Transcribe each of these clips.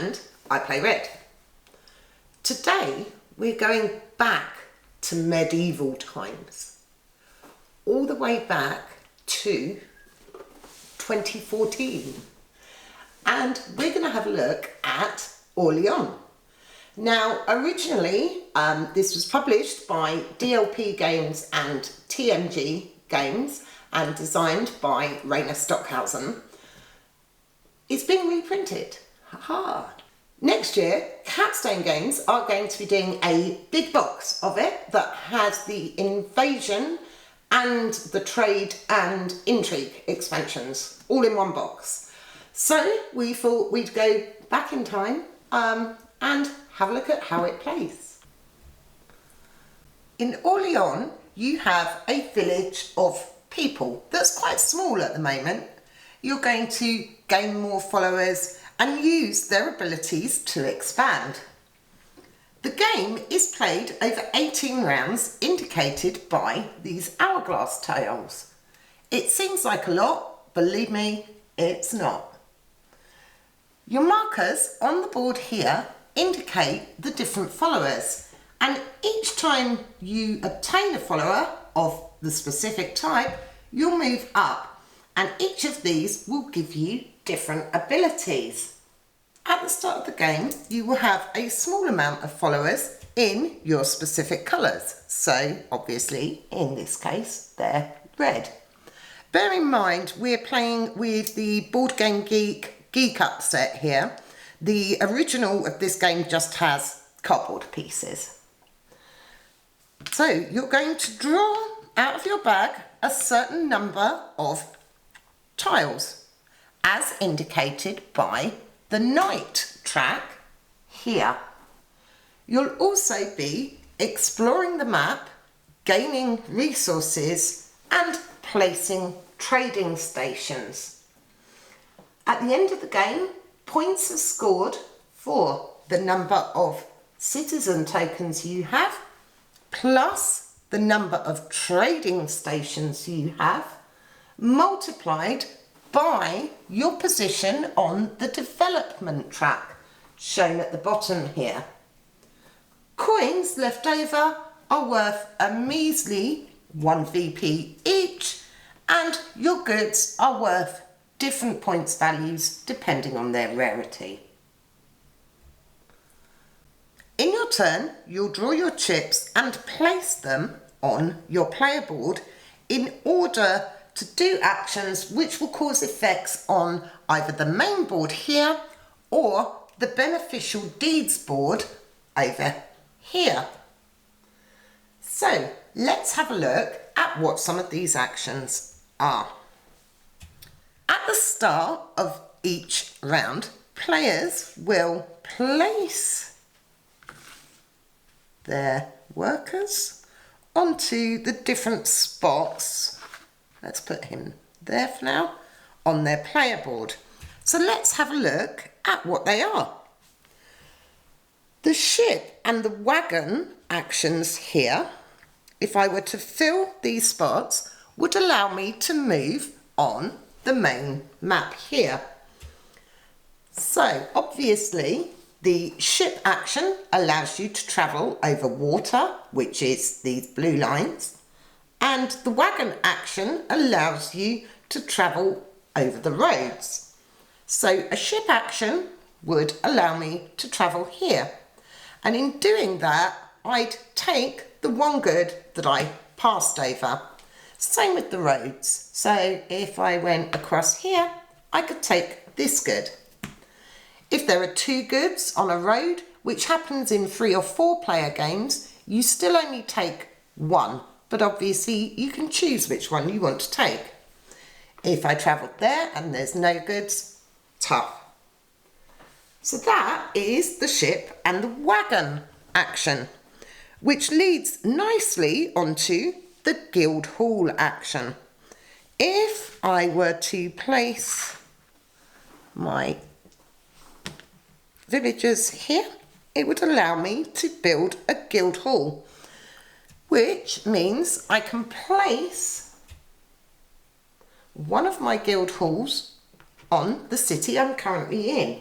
and I play red. Today we're going back to medieval times, all the way back to 2014, and we're going to have a look at Orleans. Now originally this was published by DLP Games and TMG Games and designed by Rainer Stockhausen. It's being reprinted. Ha-ha. Next year, Capstone Games are going to be doing a big box of it that has the invasion and the trade and intrigue expansions all in one box. So we thought we'd go back in time and have a look at how it plays. In Orleans, you have a village of people that's quite small at the moment. You're going to gain more followers and use their abilities to expand. The game is played over 18 rounds, indicated by these hourglass tiles. It seems like a lot, believe me, it's not. Your markers on the board here indicate the different followers, and each time you obtain a follower of the specific type, you'll move up, and each of these will give you different abilities. At the start of the game, you will have a small amount of followers in your specific colours. So obviously, in this case, they're red. Bear in mind, we're playing with the Board Game Geek Up set here. The original of this game just has cardboard pieces. So you're going to draw out of your bag a certain number of tiles, as indicated by the knight track here. You'll also be exploring the map, gaining resources and placing trading stations. At the end of the game, points are scored for the number of citizen tokens you have, plus the number of trading stations you have, multiplied by your position on the development track, shown at the bottom here. Coins left over are worth a measly 1 VP each, and your goods are worth different points values depending on their rarity. In your turn, you'll draw your chips and place them on your player board in order to do actions which will cause effects on either the main board here or the beneficial deeds board over here. So let's have a look at what some of these actions are. At the start of each round, players will place their workers onto the different spots. Let's put him there for now, on their player board. So let's have a look at what they are. The ship and the wagon actions here, if I were to fill these spots, would allow me to move on the main map here. So obviously the ship action allows you to travel over water, which is these blue lines, and the wagon action allows you to travel over the roads. So a ship action would allow me to travel here, and in doing that I'd take the one good that I passed over. Same with the roads. So if I went across here, I could take this good. If there are two goods on a road, which happens in 3 or 4 player games, you still only take one, but obviously you can choose which one you want to take. If I travelled there and there's no goods, tough. So that is the ship and the wagon action, which leads nicely onto the Guildhall action. If I were to place my villagers here, it would allow me to build a Guildhall, which means I can place one of my Guildhalls on the city I'm currently in.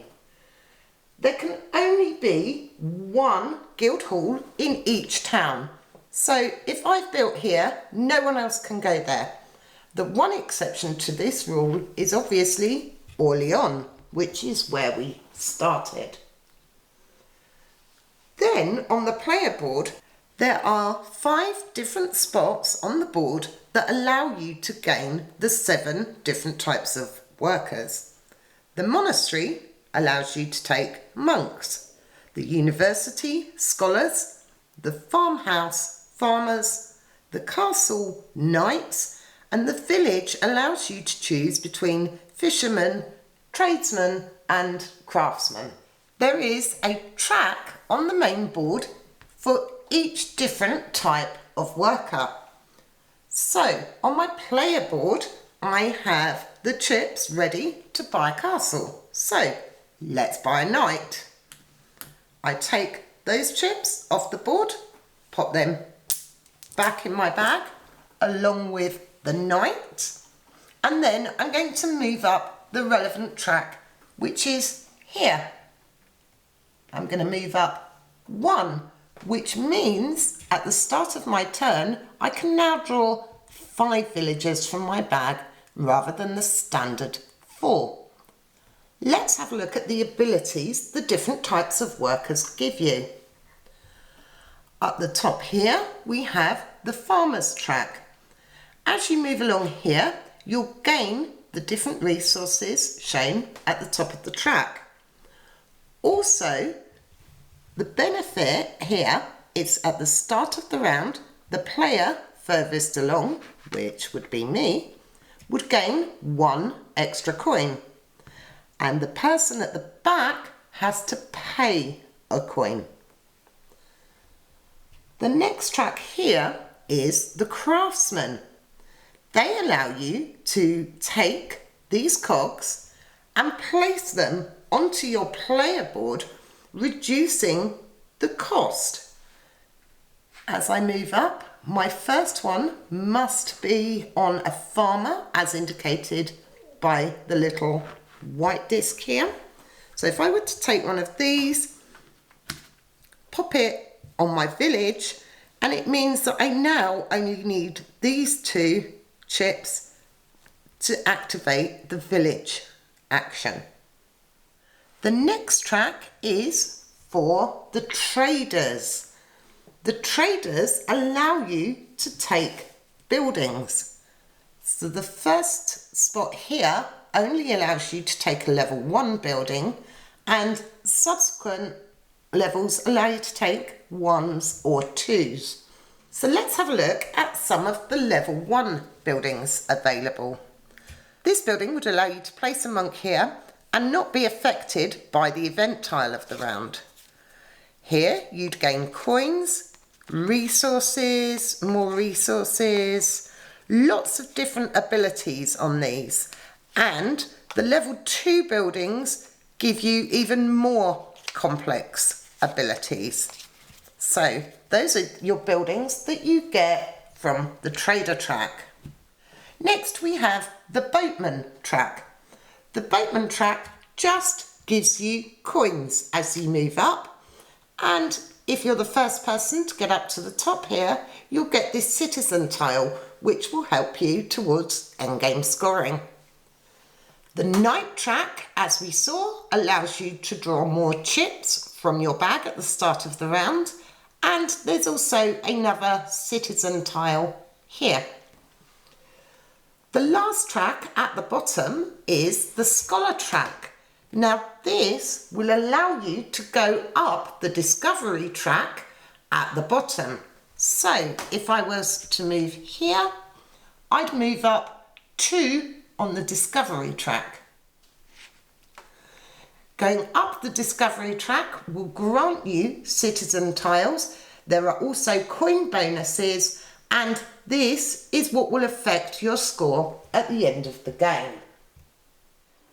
there can only be one guild hall in each town. So if I've built here, no one else can go there. The one exception to this rule is obviously Orléans, which is where we started. Then on the player board, there are 5 different spots on the board that allow you to gain the 7 different types of workers. The monastery allows you to take monks, the university, scholars, the farmhouse, farmers, the castle, knights, and the village allows you to choose between fishermen, tradesmen, and craftsmen. There is a track on the main board for each different type of worker. So on my player board, I have the chips ready to buy a castle. So let's buy a knight. I take those chips off the board, pop them back in my bag along with the knight, and then I'm going to move up the relevant track, which is here. I'm going to move up 1, which means at the start of my turn I can now draw 5 villagers from my bag rather than the standard 4. Let's have a look at the abilities the different types of workers give you. At the top here we have the farmer's track. As you move along here, you'll gain the different resources shown at the top of the track. Also, the benefit here is at the start of the round, the player furthest along, which would be me, would gain 1 extra coin. And the person at the back has to pay a coin. The next track here is the craftsman. They allow you to take these cogs and place them onto your player board, reducing the cost. As I move up, my first one must be on a farmer, as indicated by the little white disc here. So if I were to take one of these, pop it on my village, and it means that I now only need these 2 chips to activate the village action. The next track is for the traders. The traders allow you to take buildings. So the first spot here only allows you to take a level 1 building, and subsequent levels allow you to take 1s or 2s. So let's have a look at some of the level 1 buildings available. This building would allow you to place a monk here and not be affected by the event tile of the round. Here you'd gain coins, resources, more resources, lots of different abilities on these, and the level 2 buildings give you even more complex abilities. So those are your buildings that you get from the trader track. Next we have the boatman track. The boatman track just gives you coins as you move up, and if you're the first person to get up to the top here, you'll get this citizen tile, which will help you towards endgame scoring. The knight track, as we saw, allows you to draw more chips from your bag at the start of the round, and there's also another citizen tile here. The last track at the bottom is the scholar track. Now this will allow you to go up the discovery track at the bottom. So if I was to move here, I'd move up 2 on the discovery track. Going up the discovery track will grant you citizen tiles. There are also coin bonuses, and this is what will affect your score at the end of the game.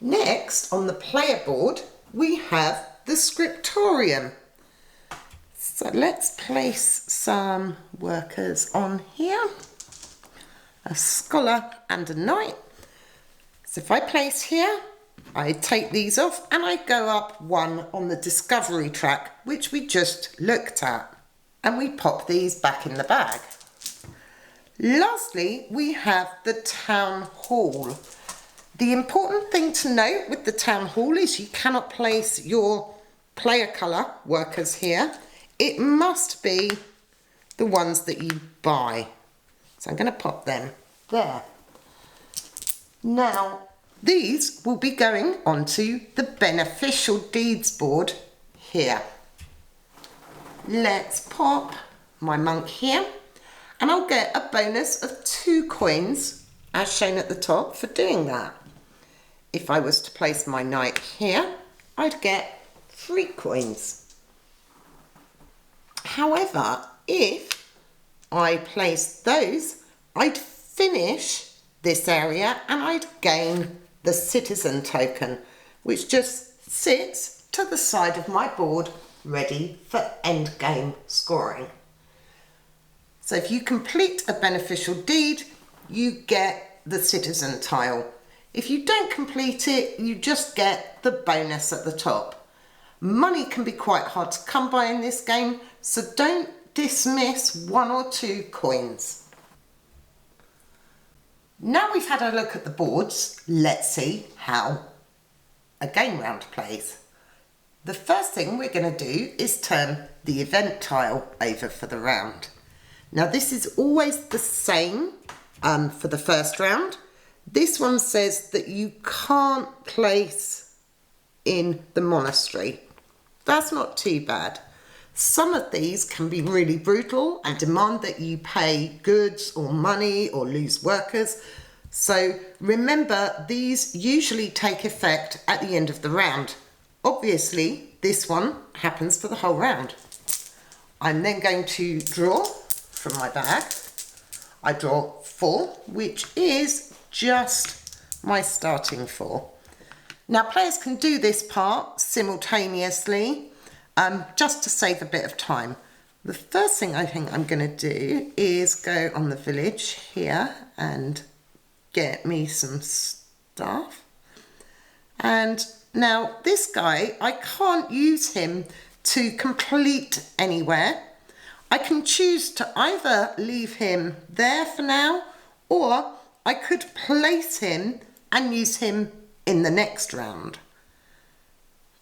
Next on the player board we have the scriptorium. So let's place some workers on here. A scholar and a knight. So if I place here, I take these off and I go up one on the discovery track, which we just looked at, and we pop these back in the bag. Lastly, we have the town hall. The important thing to note with the town hall is you cannot place your player colour workers here. It must be the ones that you buy. So I'm going to pop them there. Now, these will be going onto the beneficial deeds board here. Let's pop my monk here, and I'll get a bonus of 2 coins as shown at the top for doing that. If I was to place my knight here, I'd get 3 coins. However, if I place those, I'd finish this area and I'd gain the citizen token, which just sits to the side of my board ready for end game scoring. So if you complete a beneficial deed, you get the citizen tile. If you don't complete it, you just get the bonus at the top. Money can be quite hard to come by in this game, so don't dismiss 1 or 2 coins. Now we've had a look at the boards, let's see how a game round plays. The first thing we're going to do is turn the event tile over for the round. Now this is always the same for the first round. This one says that you can't place in the monastery. That's not too bad. Some of these can be really brutal and demand that you pay goods or money or lose workers. So remember, these usually take effect at the end of the round. Obviously, this one happens for the whole round. I'm then going to draw from my bag. I draw 4, which is just my starting 4. Now players can do this part simultaneously, just to save a bit of time. The first thing I think I'm going to do is go on the village here and get me some stuff. And now this guy, I can't use him to complete anywhere. I can choose to either leave him there for now, or I could place him and use him in the next round.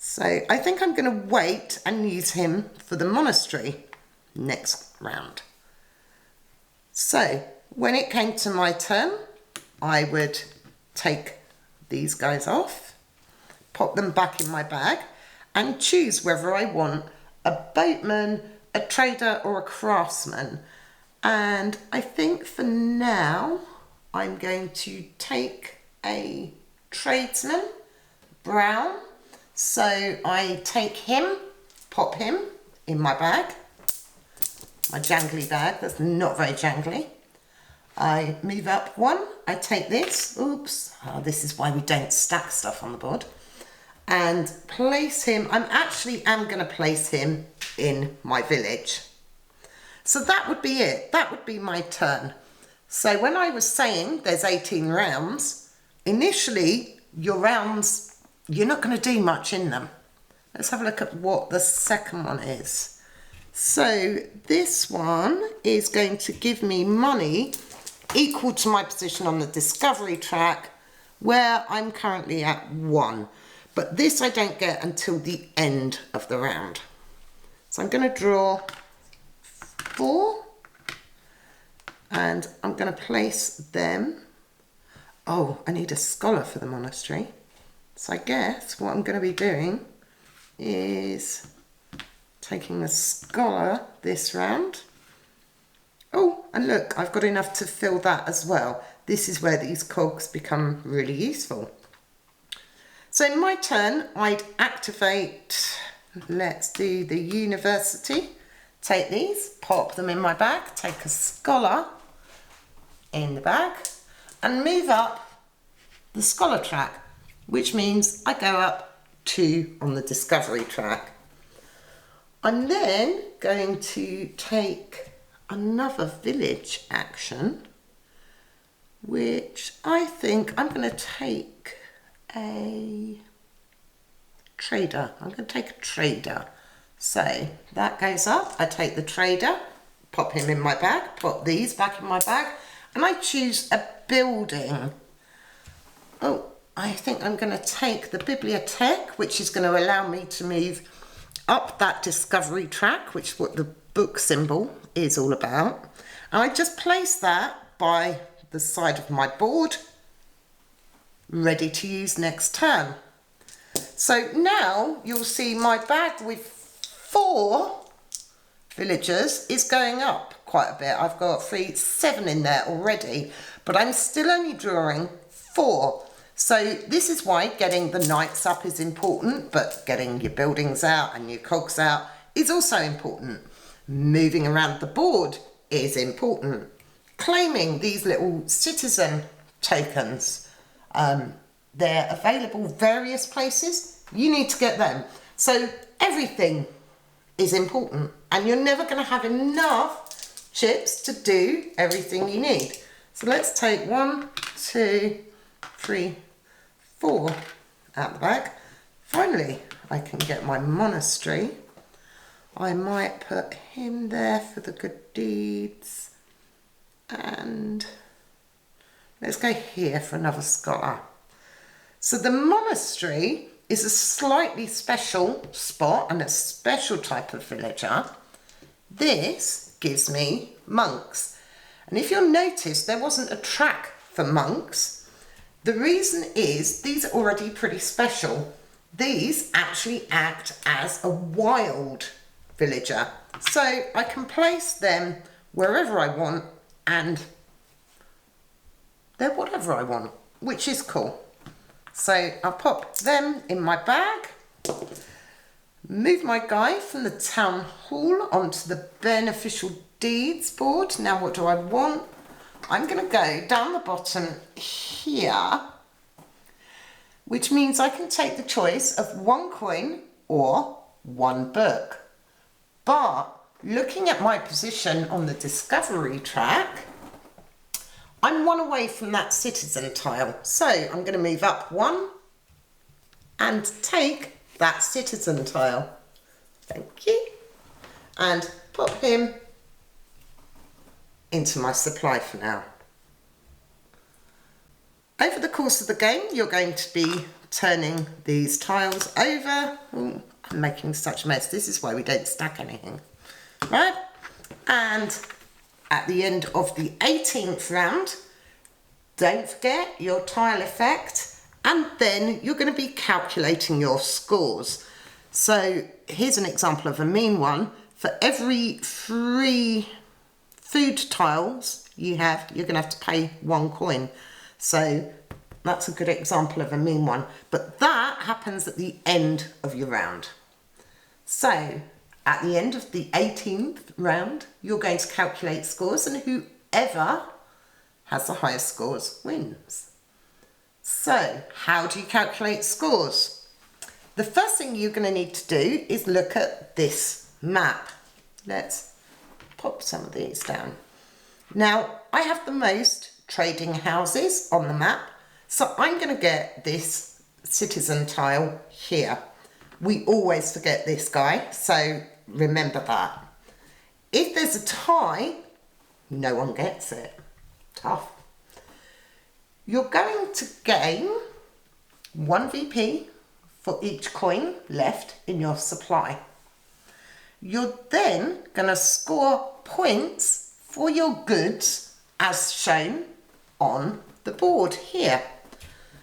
So I think I'm going to wait and use him for the monastery next round. So when it came to my turn, I would take these guys off, pop them back in my bag, and choose whether I want a boatman, a trader, or a craftsman. And I think for now I'm going to take a tradesman, brown. So I take him, pop him in my bag, my jangly bag that's not very jangly. I move up 1, I take this, oops, this is why we don't stack stuff on the board, and place him. I am going to place him in my village. So that would be it, that would be my turn. So when I was saying there's 18 rounds, initially your rounds, you're not going to do much in them. Let's have a look at what the second one is. So this one is going to give me money equal to my position on the discovery track, where I'm currently at 1. But this I don't get until the end of the round. So I'm going to draw 4, and I'm going to place them. Oh, I need a scholar for the monastery. So I guess what I'm going to be doing is taking the scholar this round. Oh, and look, I've got enough to fill that as well. This is where these cogs become really useful. So in my turn, I'd activate, let's do the university. Take these, pop them in my bag, take a scholar in the bag, and move up the scholar track, which means I go up 2 on the discovery track. I'm then going to take another village action, which I think I'm going to take a trader. I'm going to take a trader. So that goes up. I take the trader, pop him in my bag, pop these back in my bag, and I choose a building. Oh, I think I'm going to take the bibliothèque, which is going to allow me to move up that discovery track, which is what the book symbol is all about. And I just place that by the side of my board, ready to use next turn. So now you'll see my bag with 4 villagers is going up quite a bit. I've got 7 in there already, but I'm still only drawing 4. So this is why getting the knights up is important, but getting your buildings out and your cogs out is also important. Moving around the board is important. Claiming these little citizen tokens, they're available various places. You need to get them. So everything is important, and you're never going to have enough chips to do everything you need. So let's take 1, 2, 3, 4 out the bag. Finally, I can get my monastery. I might put him there for the good deeds. And let's go here for another scholar. So the monastery is a slightly special spot and a special type of villager. This gives me monks. And if you'll notice, there wasn't a track for monks. The reason is these are already pretty special. These actually act as a wild villager. So I can place them wherever I want, and they're whatever I want, which is cool. So I'll pop them in my bag, move my guy from the town hall onto the beneficial deeds board. Now what do I want? I'm going to go down the bottom here, which means I can take the choice of 1 coin or 1 book. But looking at my position on the discovery track, I'm 1 away from that citizen tile. So I'm going to move up 1 and take that citizen tile. Thank you. And pop him into my supply for now. Over the course of the game, you're going to be turning these tiles over. Ooh, I'm making such a mess. This is why we don't stack anything, right? And at the end of the 18th round, don't forget your tile effect, and then you're going to be calculating your scores. So here's an example of a mean one. For every 3 food tiles you have, you're going to have to pay 1 coin. So that's a good example of a mean one. But that happens at the end of your round. So at the end of the 18th round, you're going to calculate scores, and whoever has the highest scores wins. So how do you calculate scores? The first thing you're going to need to do is look at this map. Let's pop some of these down. Now, I have the most trading houses on the map, so I'm going to get this citizen tile here. We always forget this guy, so remember that. If there's a tie, no one gets it. Tough. You're going to gain 1 VP for each coin left in your supply. You're then going to score points for your goods as shown on the board here.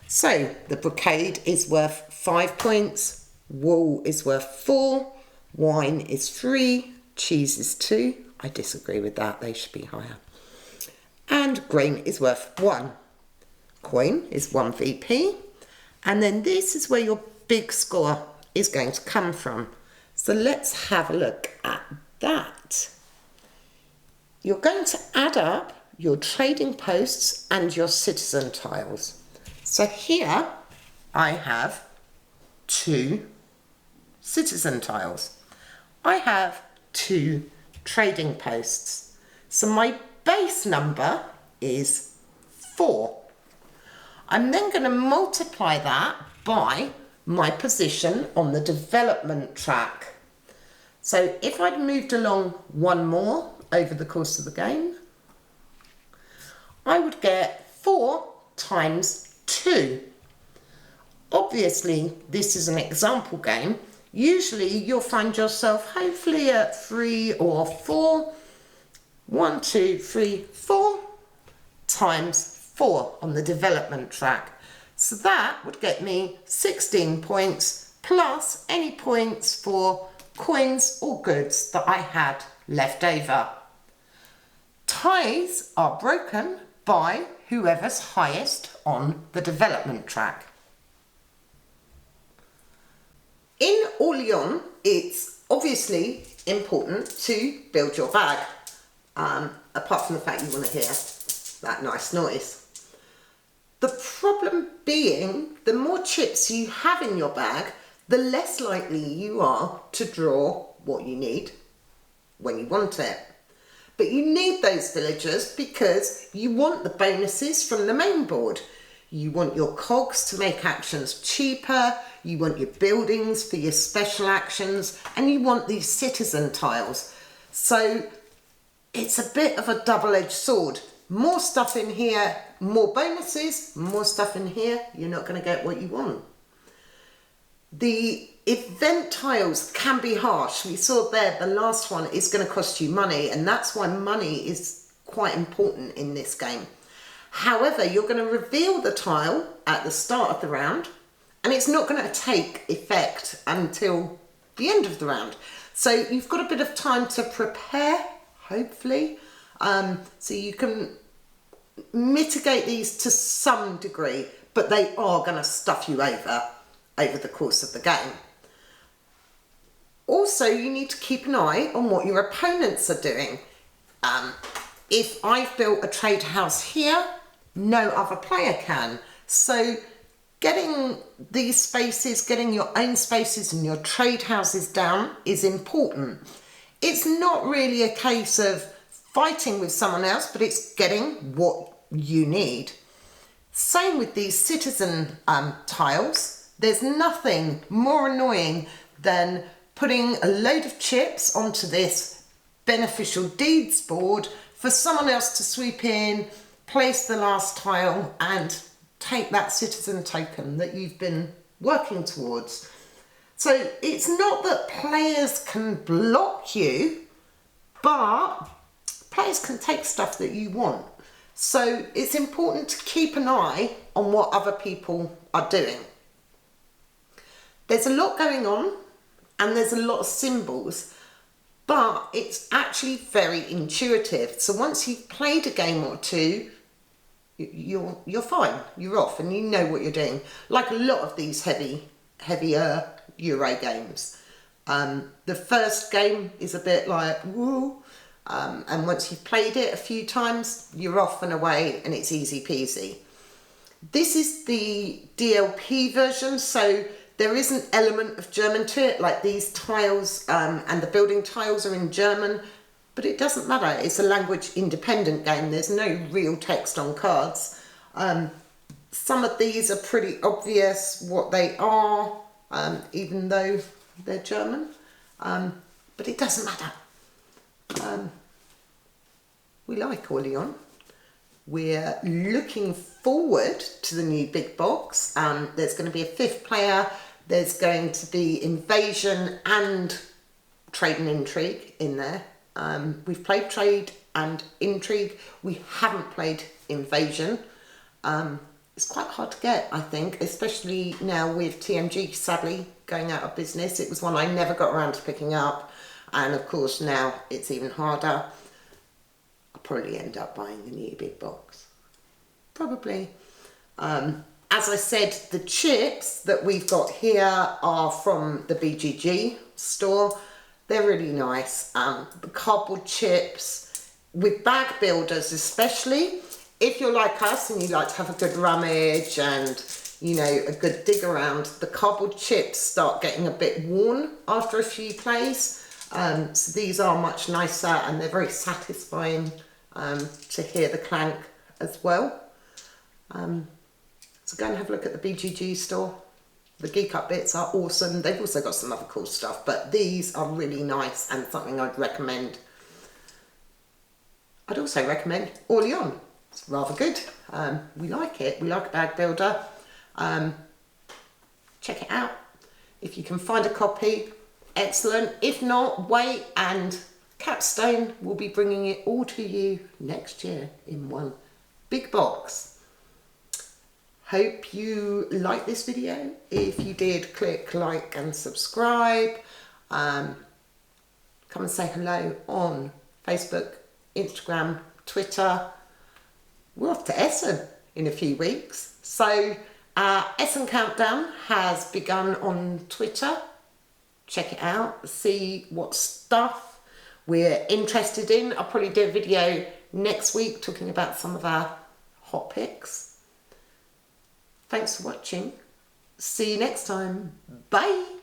So the brocade is worth 5 points, wool is worth 4, wine is 3, cheese is 2. I disagree with that, they should be higher. And grain is worth 1. Coin is 1 VP. And then this is where your big score is going to come from. So let's have a look at that. You're going to add up your trading posts and your citizen tiles. So here I have 2 citizen tiles. I have 2 trading posts. So my base number is 4. I'm then going to multiply that by my position on the development track. So if I'd moved along one more over the course of the game, I would get 4 times 2. Obviously, this is an example game. Usually you'll find yourself hopefully at 3 or 4. 1, 2, 3, 4 times 4 on the development track. So that would get me 16 points plus any points for coins or goods that I had left over. Ties are broken by whoever's highest on the development track. In Orléans, it's obviously important to build your bag, apart from the fact you want to hear that nice noise. The problem being, the more chips you have in your bag, the less likely you are to draw what you need when you want it. But you need those villagers because you want the bonuses from the main board. You want your cogs to make actions cheaper, you want your buildings for your special actions, and you want these citizen tiles. So it's a bit of a double-edged sword. More stuff in here, more bonuses. More stuff in here, you're not going to get what you want. The event tiles can be harsh. We saw there the last one is going to cost you money, and that's why money is quite important in this game. However, you're going to reveal the tile at the start of the round, and it's not going to take effect until the end of the round. So you've got a bit of time to prepare, hopefully, so you can mitigate these to some degree, but they are going to stuff you over the course of the game. Also, you need to keep an eye on what your opponents are doing. If I've built a trade house here, no other player can. So getting these spaces, getting your own spaces and your trade houses down is important. It's not really a case of fighting with someone else, but it's getting what you need. Same with these citizen tiles. There's nothing more annoying than putting a load of chips onto this beneficial deeds board for someone else to swoop in, place the last tile and take that citizen token that you've been working towards. So it's not that players can block you, but players can take stuff that you want. So it's important to keep an eye on what other people are doing. There's a lot going on and there's a lot of symbols, but it's actually very intuitive. So once you've played a game or two, you're fine, you're off and you know what you're doing. Like a lot of these heavier Euro games. The first game is a bit like, woo, and once you've played it a few times, you're off and away and it's easy peasy. This is the DLP version, so there is an element of German to it, like these tiles and the building tiles are in German, but it doesn't matter. It's a language independent game. There's no real text on cards. Some of these are pretty obvious what they are, even though they're German, but it doesn't matter. We like Orléans. We're looking forward to the new big box. There's going to be a 5th player. There's going to be invasion and trade and intrigue in there. We've played trade and intrigue. We haven't played invasion. It's quite hard to get, I think, especially now with TMG sadly going out of business. It was one I never got around to picking up, and of course now it's even harder. I'll probably end up buying the new big box. Probably. As I said, the chips that we've got here are from the BGG store. They're really nice. The cardboard chips, with bag builders especially, if you're like us and you like to have a good rummage and, you know, a good dig around, the cardboard chips start getting a bit worn after a few plays. So these are much nicer and they're very satisfying to hear the clank as well. So go and have a look at the BGG store. The Geek Up bits are awesome. They've also got some other cool stuff, but these are really nice and something I'd recommend. I'd also recommend Orleans. It's rather good. We like it. We like a bag builder. Check it out. If you can find a copy, excellent. If not, wait, and Capstone will be bringing it all to you next year in one big box. Hope you liked this video. If you did, click like and subscribe. Come and say hello on Facebook, Instagram, Twitter. We're off to Essen in a few weeks. So Essen Countdown has begun on Twitter. Check it out, see what stuff we're interested in. I'll probably do a video next week talking about some of our hot picks. Thanks for watching. See you next time. Bye.